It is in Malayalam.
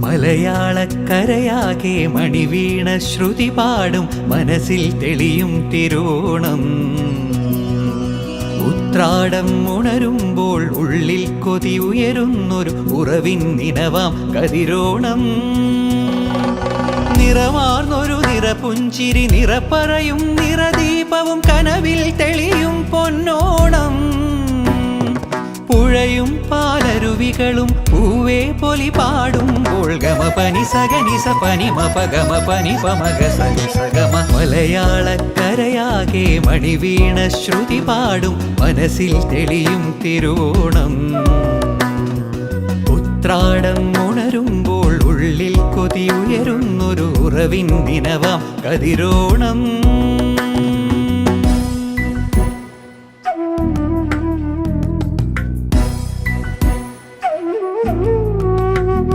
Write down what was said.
മലയാളക്കരയാകെ മണിവീണ ശ്രുതി പാടും മനസ്സിൽ തെളിയും തിരുവോണം. ഉത്രാടം ഉണരുമ്പോൾ ഉള്ളിൽ കൊതി ഉയരുന്നൊരു ഉറവിൻ നിനവാം കതിരോണം. നിറമാർന്നൊരു നിറപുഞ്ചിരി നിറപ്പറയും നിറദീപവും കനവിൽ തെളിയും പൊന്നോണം. പുഴയും പാലരുവികളും പൂവേ പൊലി പാടുമ്പോൾ ഗമ പനി സഗനി സ പനി മപ ഗമ പനി പമഗ സനി സഗമ. മലയാളക്കരയാകെ മണിവീണ ശ്രുതി പാടും മനസ്സിൽ തെളിയും തിരുവോണം. ഉത്രാടം ഉണരുമ്പോൾ ഉള്ളിൽ കൊതി ഉയരുന്നൊരു ഉറവിൻ ദിനവാം കതിരോണം.